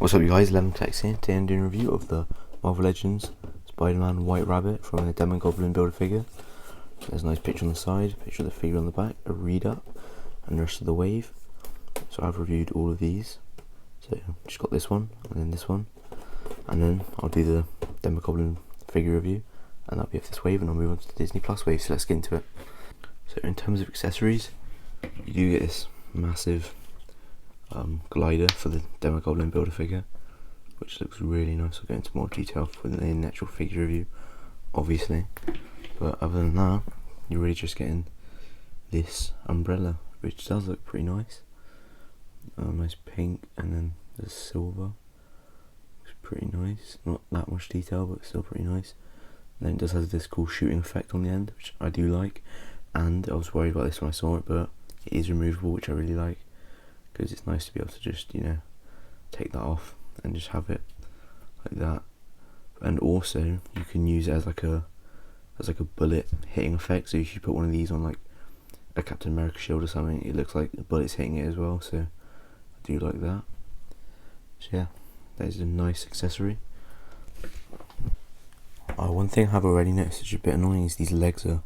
What's up you guys, Lemtex here. Today I'm doing a review of the Marvel Legends Spider-Man White Rabbit from the Goblin Build-A-Figure. So there's a nice picture on the side, picture of the figure on the back, a read-up, and the rest of the wave. So I've reviewed all of these. So just got this one, and then this one, and then I'll do the Goblin figure review, and that'll be of this wave, and I'll move on to the Disney Plus wave, so let's get into it. So in terms of accessories, you do get this massive glider for the Goblin Build-A-Figure, which looks really nice. I'll go into more detail for the actual figure review, obviously. But other than that, you're really just getting this umbrella, which does look pretty nice. Nice pink, and then the silver. Looks pretty nice. Not that much detail, but still pretty nice. And then it does have this cool shooting effect on the end, which I do like. And I was worried about this when I saw it, but it is removable, which I really like, because it's nice to be able to just, take that off and just have it like that. And also you can use it as like a bullet hitting effect. So if you put one of these on like a Captain America shield or something, it looks like the bullet's hitting it as well. So I do like that. So yeah, that is a nice accessory. One thing I have already noticed which is a bit annoying is these legs are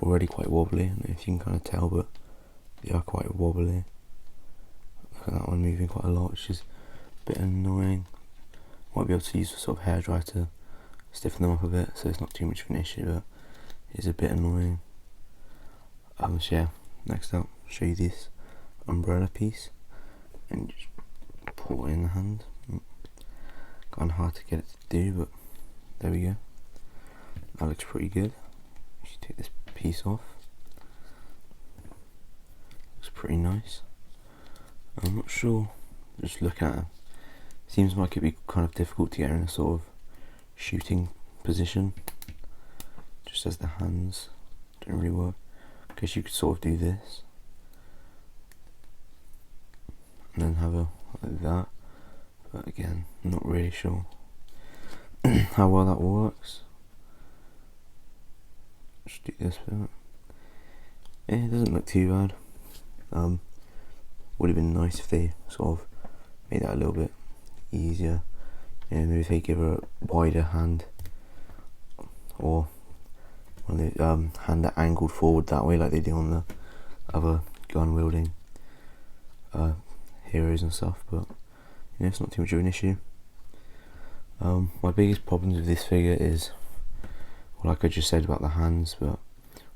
already quite wobbly. I don't know if you can kind of tell, but they are quite wobbly. Look at that one moving quite a lot, which is a bit annoying. Might be able to use a sort of hairdryer to stiffen them up a bit, so it's not too much of an issue, but it's a bit annoying. So yeah, next up, I'll show you this umbrella piece, and just pull it in the hand. Kind of hard to get it to do, but there we go. That looks pretty good. You should take this piece off. Looks pretty nice. I'm not sure, just looking at it, seems like it'd be kind of difficult to get her in a sort of shooting position, just as the hands don't really work. I guess you could sort of do this, and then have her like that, but again, I'm not really sure how well that works. Just do this bit. Yeah, it doesn't look too bad. Would have been nice if they sort of made that a little bit easier. Maybe if they give her a wider hand, or one of the hand that angled forward that way, like they do on the other gun wielding heroes and stuff. But it's not too much of an issue. My biggest problems with this figure is, well, like I just said about the hands, but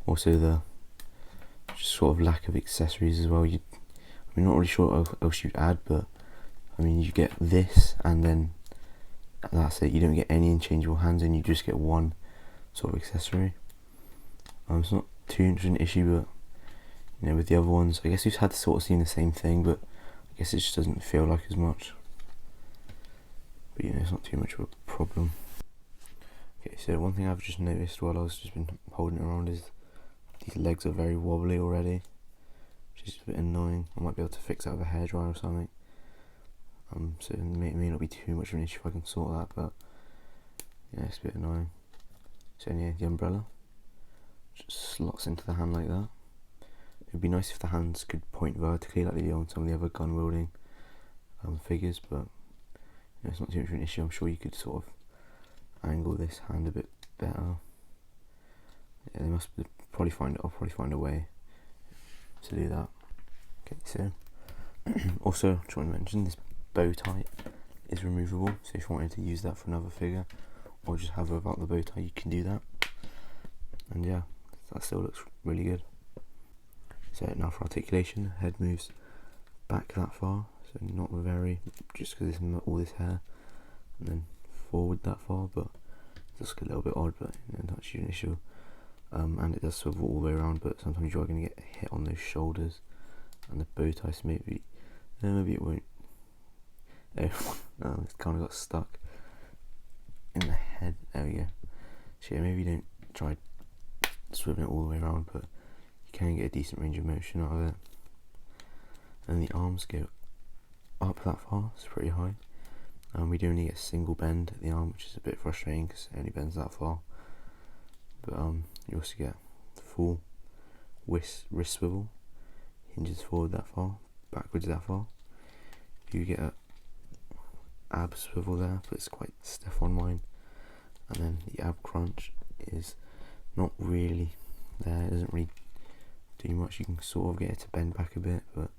also the just sort of lack of accessories as well. I'm not really sure what else you'd add, but I mean, you get this, and then that's it. You don't get any interchangeable hands, and you just get one sort of accessory. It's not too much of an issue, but with the other ones, I guess we've had to sort of seen the same thing, but I guess it just doesn't feel like as much. But it's not too much of a problem. Okay, so one thing I've just noticed while I was just been holding it around is these legs are very wobbly already, which is a bit annoying. I might be able to fix that with a hairdryer or something. So it may not be too much of an issue if I can sort that, but yeah, it's a bit annoying. So yeah, the umbrella just slots into the hand like that. It would be nice if the hands could point vertically like they do on some of the other gun wielding figures, but it's not too much of an issue. I'm sure you could sort of angle this hand a bit better. Yeah, they must probably I'll probably find a way to do that. Okay, so also just want to mention this bow tie is removable, so if you wanted to use that for another figure or just have her without the bow tie, you can do that. And yeah, that still looks really good. So now for articulation, the head moves back that far, so not very, just because it's all this hair, and then forward that far, but it does look a little bit odd, but not too an issue. And it does swivel all the way around, but sometimes you are going to get hit on those shoulders and the bow tie, so maybe it won't. Oh, it's kind of got stuck in the head. There we go. So yeah, maybe don't try swiveling it all the way around, but you can get a decent range of motion out of it. And the arms go up that far, it's pretty high. We do only get a single bend at the arm, which is a bit frustrating because it only bends that far. But you also get full wrist swivel, hinges forward that far, backwards that far. You get ab swivel there, but it's quite stiff on mine. And then the ab crunch is not really there, it doesn't really do much. You can sort of get it to bend back a bit, but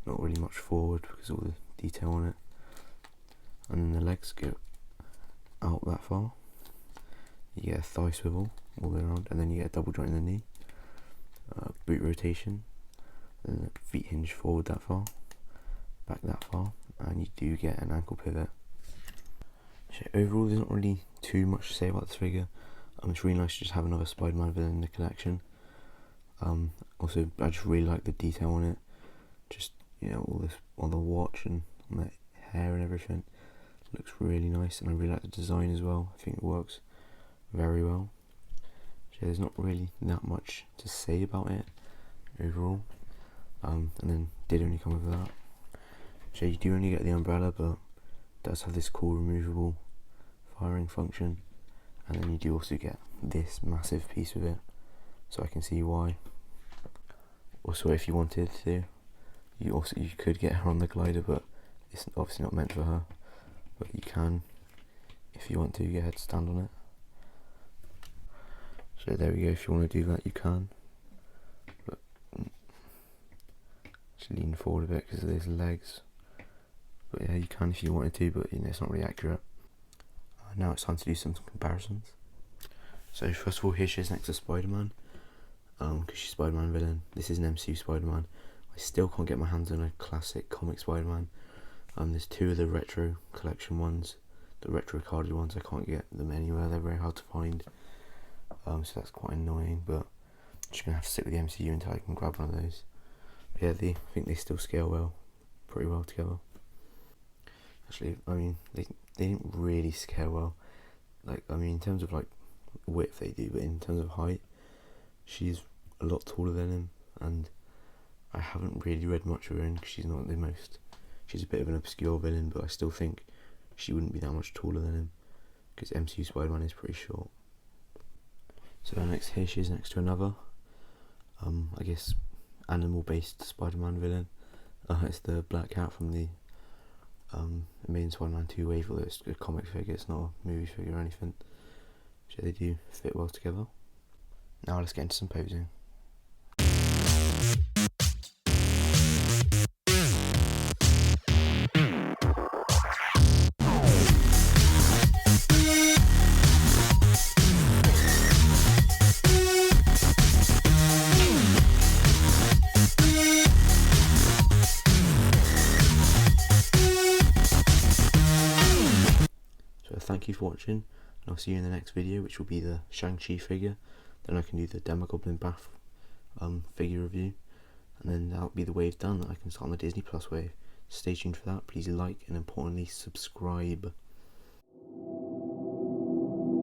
not really much forward because of all the detail on it. And then the legs go out that far. You get a thigh swivel all the way around, and then you get a double joint in the knee, boot rotation, and the feet hinge forward that far, back that far, and you do get an ankle pivot. So overall, there's not really too much to say about this figure. It's really nice to just have another Spider-Man villain in the collection. Also, I just really like the detail on it. Just, you know, all this on the watch and on the hair and everything. Looks really nice, and I really like the design as well. I think it works very well. So there's not really that much to say about it overall. And then did only come with that. So you do only get the umbrella, but it does have this cool removable firing function. And then you do also get this massive piece with it, so I can see why. Also, if you wanted to, you could get her on the glider, but it's obviously not meant for her. But you can, if you want to, get her to stand on it. So there we go. If you want to do that, you can. But just lean forward a bit because of these legs. But yeah, you can if you wanted to, but you know, it's not really accurate. Now it's time to do some comparisons. So first of all, here she is next to Spider-Man, because she's Spider-Man villain. This is an MCU Spider-Man. I still can't get my hands on a classic comic Spider-Man. There's two of the retro collection ones, the retro carded ones. I can't get them anywhere, they're very hard to find. So that's quite annoying, but I'm just going to have to stick with the MCU until I can grab one of those. But yeah, I think they still scale pretty well together. Actually, I mean, they didn't really scale well. Like, I mean, in terms of like width they do, but in terms of height, she's a lot taller than him, and I haven't really read much of her in because she's not the most. She's a bit of an obscure villain, but I still think she wouldn't be that much taller than him because MCU Spider-Man is pretty short. So next, here she is next to another, I guess, animal-based Spider-Man villain. It's the Black Cat from the Amazing Spider-Man 2 wave, although it's a comic figure, it's not a movie figure or anything. So they do fit well together. Now let's get into some posing. Thank you for watching, and I'll see you in the next video, which will be the Shang-Chi figure. Then I can do the Goblin BAF figure review, and then that'll be the wave done. I can start on the Disney Plus wave. Stay tuned for that. Please like, and importantly, subscribe.